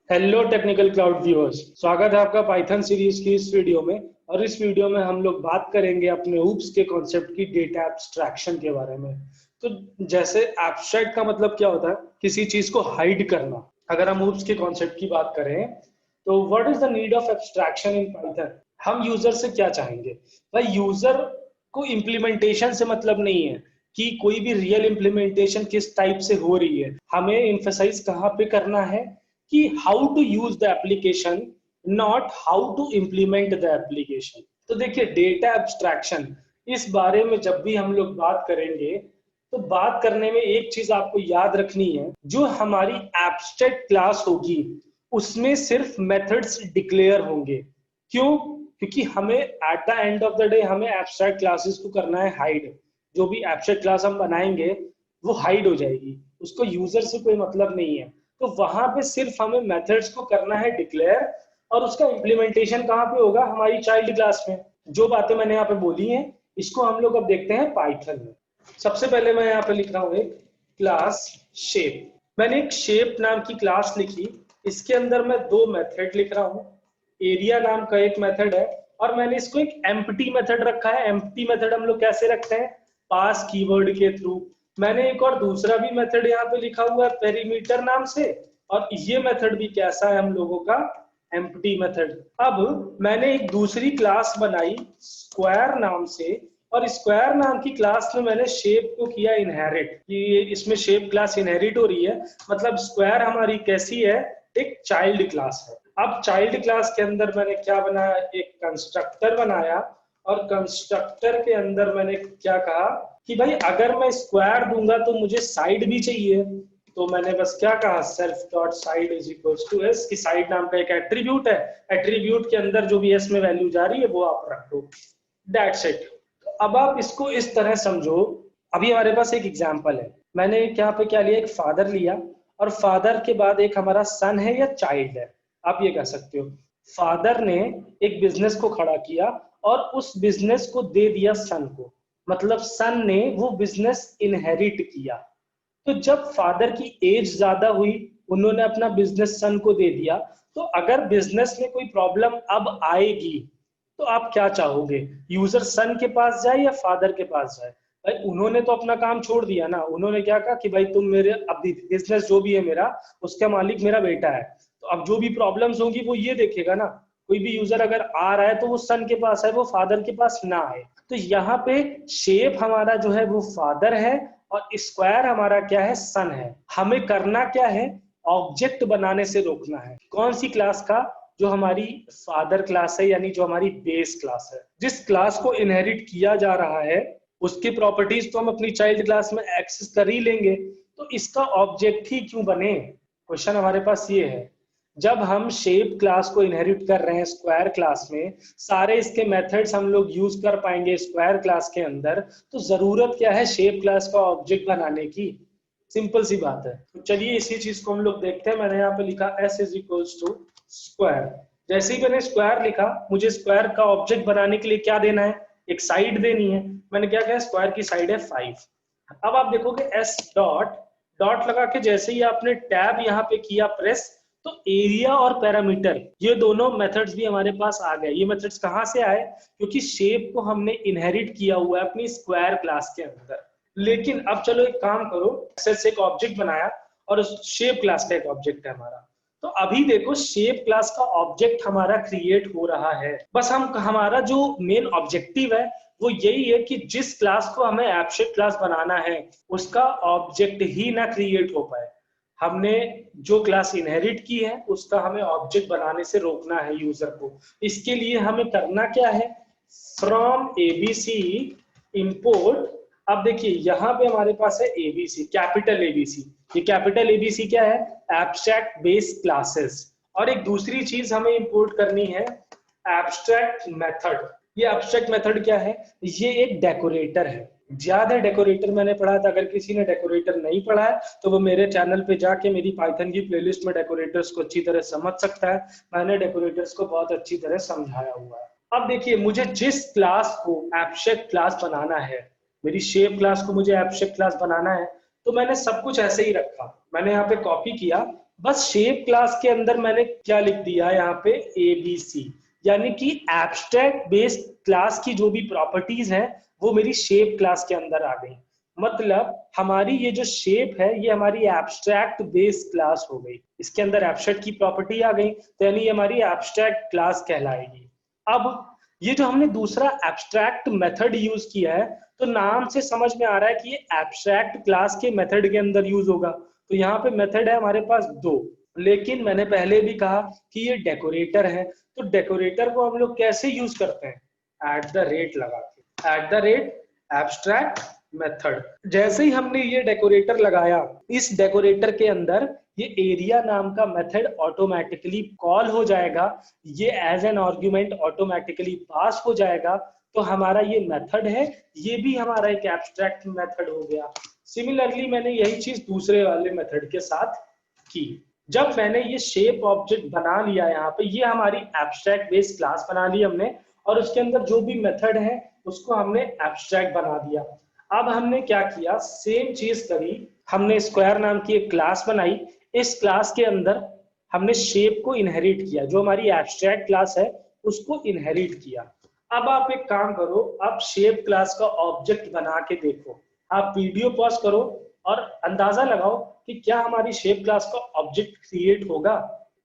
Hello technical cloud viewers, स्वागत है आपका पाइथन सीरीज की इस वीडियो में। और इस वीडियो में हम लोग बात करेंगे अपने ऊप्स के कॉन्सेप्ट की, डेटा एब्स्ट्रैक्शन के बारे में। तो जैसे एब्स्ट्रैक्ट का मतलब क्या होता है, किसी चीज को हाइड करना। अगर हम ऊप्स के कॉन्सेप्ट की बात करें तो what is the need of abstraction in Python. हम यूजर से क्या चाहेंगे भाई? यूजर को इम्प्लीमेंटेशन से मतलब नहीं है कि कोई भी रियल इम्प्लीमेंटेशन किस टाइप से हो रही है। हमें इम्फेसाइज कहाँ पे करना है कि how to use the application, not how to implement the application. तो देखिए, डेटा एब्स्ट्रैक्शन इस बारे में जब भी हम लोग बात करेंगे तो बात करने में एक चीज आपको याद रखनी है, जो हमारी एब्स्ट्रैक्ट क्लास होगी उसमें सिर्फ मेथड्स डिक्लेयर होंगे। क्यों? क्योंकि हमें at the end of the day हमें एब्स्ट्रैक्ट क्लासेस को करना है हाइड। जो भी एब्स्ट्रैक्ट क्लास हम बनाएंगे वो हाइड हो जाएगी, उसको यूजर से कोई मतलब नहीं है। तो वहां पे सिर्फ हमें मेथड्स को करना है डिक्लेयर, और उसका इम्प्लीमेंटेशन कहाँ पे होगा? हमारी चाइल्ड क्लास में। जो बातें मैंने यहाँ पे बोली हैं इसको हम लोग अब देखते हैं पाइथन में। सबसे पहले मैं यहाँ पे लिख रहा हूँ एक क्लास शेप। मैंने एक शेप नाम की क्लास लिखी, इसके अंदर मैं दो मेथड लिख रहा हूँ। एरिया नाम का एक मेथड है और मैंने इसको एक एम्प्टी मेथड रखा है। एम्प्टी मेथड हम लोग कैसे रखते हैं? पास कीवर्ड के थ्रू। मैंने एक और दूसरा भी मेथड यहाँ पे लिखा हुआ है पेरीमीटर नाम से, और ये मेथड भी कैसा है हम लोगों का? Empty method. अब मैंने एक दूसरी क्लास बनाई स्क्वायर नाम से, और स्क्वायर नाम की क्लास में मैंने शेप को किया इनहेरिट, कि इसमें शेप क्लास इनहेरिट हो रही है। मतलब स्क्वायर हमारी कैसी है? एक चाइल्ड क्लास है। अब चाइल्ड क्लास के अंदर मैंने क्या बनाया? एक कंस्ट्रक्टर बनाया, और कंस्ट्रक्टर के अंदर मैंने क्या कहा कि भाई अगर मैं स्क्वायर दूंगा तो मुझे साइड भी चाहिए। तो मैंने बस क्या कहा, self dot side is equals to S, की साइड नाम का एक एट्रीब्यूट है। एट्रीब्यूट के अंदर जो भी एस में वैल्यू जा रही है वो आप रख दो। That's it. अब आप इसको इस तरह समझो। अभी हमारे पास एक एग्जांपल है। मैंने यहाँ पे क्या लिया, एक फादर लिया, और फादर के बाद एक हमारा सन है या चाइल्ड है, आप ये कह सकते हो। फादर ने एक बिजनेस को खड़ा किया और उस बिजनेस को दे दिया सन को। मतलब सन ने वो बिजनेस इनहेरिट किया। तो जब फादर की एज ज्यादा हुई, उन्होंने अपना बिजनेस सन को दे दिया। तो अगर बिजनेस में कोई प्रॉब्लम अब आएगी तो आप क्या चाहोगे? यूजर सन के पास जाए या फादर के पास जाए? भाई उन्होंने तो अपना काम छोड़ दिया ना। उन्होंने क्या कहा कि भाई तुम मेरे, अभी बिजनेस जो भी है मेरा, उसका मालिक मेरा बेटा है। तो अब जो भी प्रॉब्लम्स होंगी वो ये देखेगा ना। कोई भी यूजर अगर आ रहा है तो वो सन के पास है, वो फादर के पास ना आए। तो यहाँ पे शेप हमारा जो है वो फादर है, और स्क्वायर हमारा क्या है? सन है। हमें करना क्या है? ऑब्जेक्ट बनाने से रोकना है। कौन सी क्लास का? जो हमारी फादर क्लास है, यानी जो हमारी बेस क्लास है। जिस क्लास को इनहेरिट किया जा रहा है उसकी प्रॉपर्टीज तो हम अपनी चाइल्ड क्लास में एक्सेस कर ही लेंगे, तो इसका ऑब्जेक्ट ही क्यों बने? क्वेश्चन हमारे पास ये है। जब हम शेप क्लास को इनहेरिट कर रहे हैं स्क्वायर क्लास में, सारे इसके मेथड्स हम लोग यूज कर पाएंगे स्क्वायर क्लास के अंदर, तो जरूरत क्या है शेप क्लास का ऑब्जेक्ट बनाने की? सिंपल सी बात है। तो चलिए इसी चीज को हम लोग देखते हैं। मैंने यहाँ पे लिखा s is equals to square. जैसे ही मैंने स्क्वायर लिखा, मुझे स्क्वायर का ऑब्जेक्ट बनाने के लिए क्या देना है? एक साइड देनी है। मैंने क्या कहा? स्क्वायर की साइड है 5। अब आप देखोगे s डॉट डॉट लगा के जैसे ही आपने टैब यहाँ पे किया प्रेस, तो एरिया और पैरामीटर ये दोनों मेथड्स भी हमारे पास आ गए। ये मेथड्स कहाँ से आए? क्योंकि शेप को हमने इनहेरिट किया हुआ है अपनी स्क्वायर क्लास के अंदर। लेकिन अब चलो एक काम करो, से एक ऑब्जेक्ट बनाया और उस शेप क्लास का एक ऑब्जेक्ट है हमारा। तो अभी देखो शेप क्लास का ऑब्जेक्ट हमारा क्रिएट हो रहा है। बस हमारा जो मेन ऑब्जेक्टिव है वो यही है कि जिस क्लास को हमें एब्स्ट्रैक्ट क्लास बनाना है उसका ऑब्जेक्ट ही ना क्रिएट हो पाए। हमने जो क्लास इनहेरिट की है उसका हमें ऑब्जेक्ट बनाने से रोकना है यूजर को। इसके लिए हमें करना क्या है? From ABC import. अब देखिए यहाँ पे हमारे पास है एबीसी, कैपिटल एबीसी। ये कैपिटल एबीसी क्या है? Abstract base classes. और एक दूसरी चीज हमें इंपोर्ट करनी है, एब्स्ट्रैक्ट मेथड। ये एब्स्ट्रैक्ट मेथड क्या है? ये एक डेकोरेटर है। याद है डेकोरेटर मैंने पढ़ा था? अगर किसी ने डेकोरेटर नहीं पढ़ा है तो वो मेरे चैनल पे जाके मेरी पाइथन की प्लेलिस्ट में डेकोरेटर्स को अच्छी तरह समझ सकता है। मैंने डेकोरेटर्स को बहुत अच्छी तरह समझाया हुआ है। अब देखिए, मुझे जिस क्लास को एब्स्ट्रैक्ट क्लास बनाना है, मेरी शेप क्लास को मुझे एब्स्ट्रैक्ट क्लास बनाना है, तो मैंने सब कुछ ऐसे ही रखा। मैंने यहाँ पे कॉपी किया बस शेप क्लास के अंदर मैंने क्या लिख दिया यहाँ पे ABC, यानी कि एब्स्ट्रैक्ट बेस्ड क्लास की जो भी प्रॉपर्टीज है वो मेरी शेप क्लास के अंदर आ गई। मतलब हमारी ये जो शेप है ये हमारी एब्स्ट्रैक्ट बेस्ड क्लास हो गई, इसके अंदर एब्स्ट्रैक्ट की प्रॉपर्टी आ गई, तो यानी ये हमारी एब्स्ट्रैक्ट क्लास कहलाएगी। अब ये जो हमने दूसरा एब्स्ट्रैक्ट मेथड यूज किया है, तो नाम से समझ में आ रहा है कि ये एब्स्ट्रैक्ट क्लास के मेथड के अंदर यूज होगा। तो यहाँ पे मेथड है हमारे पास दो, लेकिन मैंने पहले भी कहा कि ये डेकोरेटर है, तो डेकोरेटर को हम लोग कैसे यूज करते हैं, @ लगा के, एब्स्ट्रैक्ट मेथड। जैसे ही हमने ये डेकोरेटर लगाया, इस डेकोरेटर के अंदर ये एरिया नाम का मेथड ऑटोमेटिकली कॉल हो जाएगा, ये एज एन आर्गुमेंट ऑटोमेटिकली पास हो जाएगा। तो हमारा ये मेथड है, ये भी हमारा एक एब्स्ट्रैक्ट मेथड हो गया। सिमिलरली मैंने यही चीज दूसरे वाले मेथड के साथ की। जब मैंने ये शेप ऑब्जेक्ट बना लिया, यहाँ पे ये हमारी एब्स्ट्रैक्ट बेस्ड क्लास बना ली हमने, और उसके अंदर जो भी मेथड है उसको हमने एब्स्ट्रैक्ट बना दिया। अब हमने क्या किया, सेम चीज करी, हमने स्क्वायर नाम की एक क्लास बनाई, इस क्लास के अंदर हमने शेप को इनहेरिट किया, जो हमारी एब्स्ट्रैक्ट क्लास है उसको इनहेरिट किया। अब आप एक काम करो, आप शेप क्लास का ऑब्जेक्ट बना के देखो, आप वीडियो पॉज करो और अंदाजा लगाओ कि क्या हमारी शेप क्लास का ऑब्जेक्ट क्रिएट होगा।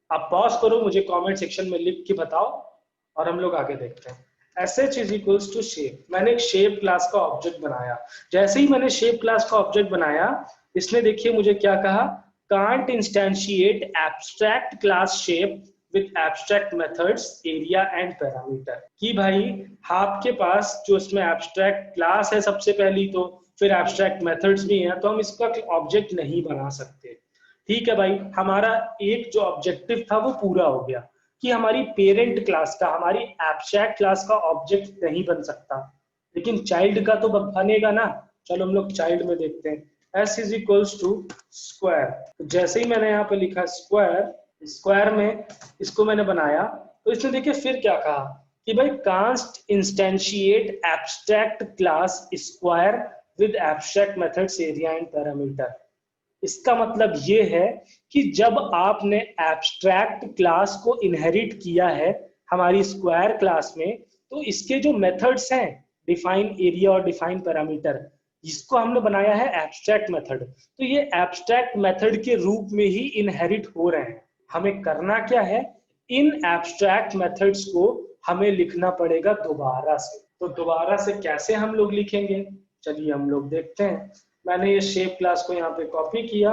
आप पॉज करो, मुझे कमेंट सेक्शन में लिख के बताओ और हम लोग आगे देखते हैं। SH is equals to shape, मैंने एक शेप क्लास का ऑब्जेक्ट बनाया। जैसे ही मैंने शेप क्लास का ऑब्जेक्ट बनाया, इसने देखिए मुझे क्या कहा, can't instantiate abstract class shape with abstract methods area and parameter. कि भाई आपके पास जो इसमें एब्स्ट्रैक्ट क्लास है सबसे पहली, तो फिर एब्स्ट्रैक्ट मेथड्स भी हैं, तो हम इसका ऑब्जेक्ट नहीं बना सकते। ठीक है भाई, हमारा एक जो ऑब्जेक्टिव था वो पूरा हो गया कि हमारी पेरेंट क्लास का, हमारी एब्स्ट्रैक्ट क्लास का ऑब्जेक्ट नहीं बन सकता, लेकिन चाइल्ड का तो बनेगा ना। चलो हम लोग चाइल्ड में देखते हैं। S is equals to square, जैसे ही मैंने यहाँ पे लिखा स्क्वायर, स्क्वायर में इसको मैंने बनाया, तो इसने देखिए फिर क्या कहा कि भाई const instantiate abstract class square with abstract methods area and parameter. इसका मतलब ये है कि जब आपने एब्स्ट्रैक्ट क्लास को इनहेरिट किया है हमारी स्क्वायर क्लास में, तो इसके जो मेथड्स हैं, डिफाइन एरिया और डिफाइन पैरामीटर, इसको हमने बनाया है एब्स्ट्रैक्ट मेथड। तो ये एब्स्ट्रैक्ट मेथड के रूप में ही इनहेरिट हो रहे हैं। हमें करना क्या है, इन एब्स्ट्रैक्ट मेथड्स को हमें लिखना पड़ेगा दोबारा से। तो दोबारा से कैसे हम लोग लिखेंगे, चलिए हम लोग देखते हैं। मैंने ये शेप क्लास को यहाँ पे कॉपी किया,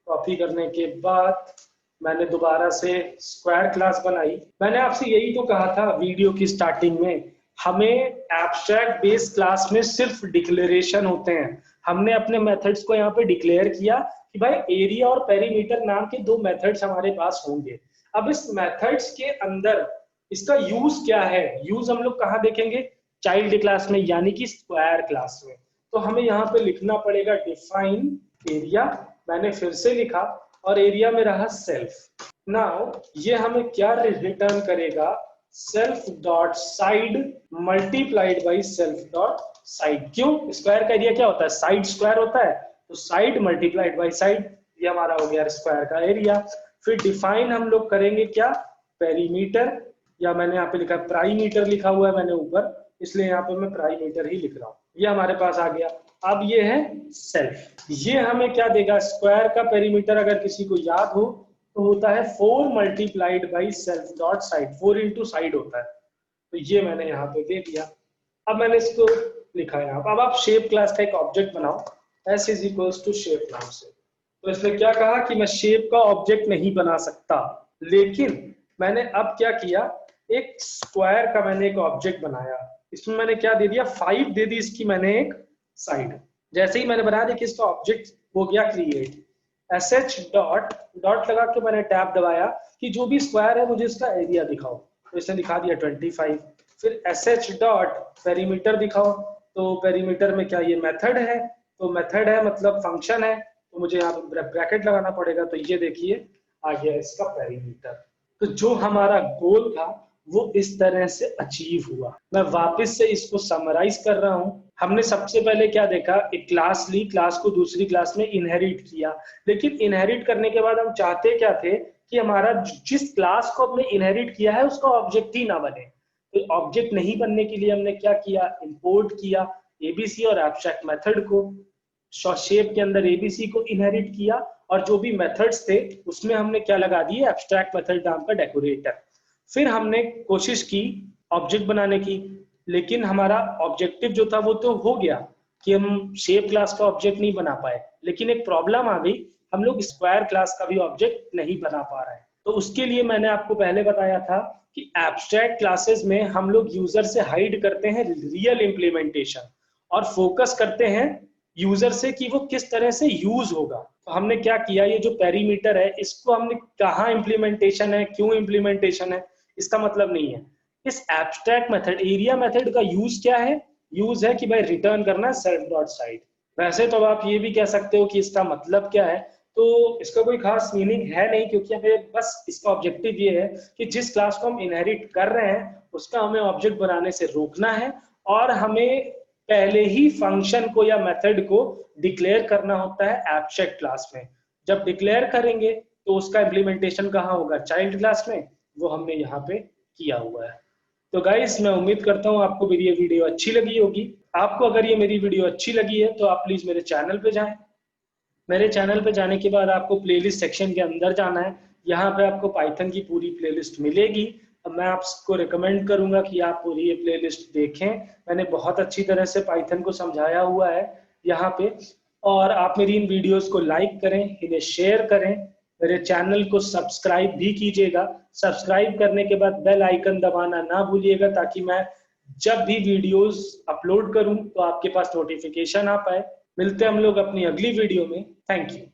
कॉपी करने के बाद मैंने दोबारा से स्क्वायर क्लास बनाई। मैंने आपसे यही तो कहा था वीडियो की स्टार्टिंग में, हमें एब्स्ट्रैक्ट बेस्ड क्लास में सिर्फ डिक्लेरेशन होते हैं। हमने अपने मेथड्स को यहाँ पे डिक्लेयर किया कि भाई एरिया और पेरीमीटर नाम के दो मेथड्स हमारे पास होंगे। अब इस मेथड्स के अंदर इसका यूज क्या है, यूज हम लोग कहाँ देखेंगे, चाइल्ड क्लास में, यानी कि स्क्वायर क्लास में। तो हमें यहाँ पे लिखना पड़ेगा डिफाइन एरिया, मैंने फिर से लिखा, और एरिया में रहा सेल्फ। नाउ ये हमें क्या रिटर्न करेगा, self dot side multiplied by self dot side. क्यों, स्क्वायर का एरिया क्या होता है, साइड स्क्वायर होता है, तो साइड मल्टीप्लाइड बाई साइड, ये हमारा हो गया स्क्वायर का एरिया। फिर डिफाइन हम लोग करेंगे क्या, पेरीमीटर, या मैंने यहाँ पे लिखा प्राइमीटर, लिखा हुआ है मैंने ऊपर, इसलिए यहाँ पे मैं प्राइमीटर ही लिख रहा हूँ। ये हमारे पास आ गया। अब ये है सेल्फ, ये हमें क्या देगा, स्क्वायर का पेरीमीटर अगर किसी को याद हो तो होता है 4 multiplied by self dot side, 4 into side होता है। तो ये मैंने यहाँ पे दे दिया। अब मैंने इसको लिखा है यहाँ। अब आप शेप क्लास का एक ऑब्जेक्ट बनाओ, S is equals to shape नाम से। तो इसने क्या कहा कि मैं शेप का ऑब्जेक्ट नहीं बना सकता, लेकिन मैंने अब क्या किया, एक स्क्वायर का मैंने एक ऑब्जेक्ट बनाया। इसमें मैंने क्या दे दिया, 5 दे दी इसकी मैंने एक साइड। जैसे ही मैंने बना दिया कि इसका ऑब्जेक्ट हो गया क्रिएट, sh डॉट डॉट लगा के मैंने टैब दबाया कि जो भी स्क्वायर है मुझे इसका एरिया दिखाओ, तो इसने दिखा दिया 25। फिर sh डॉट पेरीमीटर दिखाओ, तो पेरीमीटर में क्या ये मेथड है, तो मेथड है मतलब फंक्शन है, तो मुझे यहाँ पे ब्रैकेट लगाना पड़ेगा। तो ये देखिए आ गया इसका पेरीमीटर। तो जो हमारा गोल था वो इस तरह से अचीव हुआ। मैं वापस से इसको समराइज कर रहा हूं। हमने सबसे पहले क्या देखा, एक क्लास ली, क्लास को दूसरी क्लास में इनहेरिट किया, लेकिन इनहेरिट करने के बाद हम चाहते क्या थे कि हमारा जिस क्लास को हमने इनहेरिट किया है उसका ऑब्जेक्ट ही ना बने। तो ऑब्जेक्ट नहीं बनने के लिए हमने क्या किया, इंपोर्ट किया एबीसी और एब्स्ट्रैक्ट मेथड को, शेप के अंदर एबीसी को इनहेरिट किया, और जो भी मेथड्स थे उसमें हमने क्या लगा दिए, एब्स्ट्रैक्ट मेथड नाम का डेकोरेटर। फिर हमने कोशिश की ऑब्जेक्ट बनाने की, लेकिन हमारा ऑब्जेक्टिव जो था वो तो हो गया कि हम शेप क्लास का ऑब्जेक्ट नहीं बना पाए, लेकिन एक प्रॉब्लम आ गई, हम लोग स्क्वायर क्लास का भी ऑब्जेक्ट नहीं बना पा रहे हैं। तो उसके लिए मैंने आपको पहले बताया था कि एब्स्ट्रैक्ट क्लासेस में हम लोग यूजर से हाइड करते हैं रियल इंप्लीमेंटेशन और फोकस करते हैं यूजर से कि वो किस तरह से यूज होगा। तो हमने क्या किया, ये जो पेरीमीटर है इसको हमने कहाँ इंप्लीमेंटेशन है, क्यों इंप्लीमेंटेशन है, इसका मतलब नहीं है। इस एब्स्ट्रैक्ट मेथड, एरिया मेथड का यूज क्या है, यूज है कि भाई रिटर्न करना सेल्फ डॉट साइड। वैसे तो आप ये भी कह सकते हो कि इसका मतलब क्या है, तो इसका कोई खास मीनिंग है नहीं, क्योंकि हमें बस इसका ऑब्जेक्टिव ये है कि जिस क्लास को हम इनहेरिट कर रहे हैं उसका हमें ऑब्जेक्ट बनाने से रोकना है, और हमें पहले ही फंक्शन को या मेथड को डिक्लेयर करना होता है एब्स्ट्रैक्ट क्लास में। जब डिक्लेयर करेंगे तो उसका इम्प्लीमेंटेशन कहाँ होगा, चाइल्ड क्लास में, वो हमने यहाँ पे किया हुआ है। तो गाइस मैं उम्मीद करता हूँ आपको मेरी ये वीडियो अच्छी लगी होगी। आपको अगर ये मेरी वीडियो अच्छी लगी है तो आप प्लीज मेरे चैनल पे जाएं। मेरे चैनल पे जाने के बाद आपको प्लेलिस्ट सेक्शन के अंदर जाना है, यहाँ पे आपको पाइथन की पूरी प्लेलिस्ट मिलेगी। अब मैं आपको रिकमेंड करूंगा कि आप पूरी ये प्लेलिस्ट देखें। मैंने बहुत अच्छी तरह से पाइथन को समझाया हुआ है यहाँ पे, और आप मेरी इन वीडियोस को लाइक करें, इन्हें शेयर करें, मेरे चैनल को सब्सक्राइब भी कीजिएगा। सब्सक्राइब करने के बाद बेल आइकन दबाना ना भूलिएगा, ताकि मैं जब भी वीडियोस अपलोड करूं तो आपके पास नोटिफिकेशन आ पाए। मिलते हैं हम लोग अपनी अगली वीडियो में। Thank you.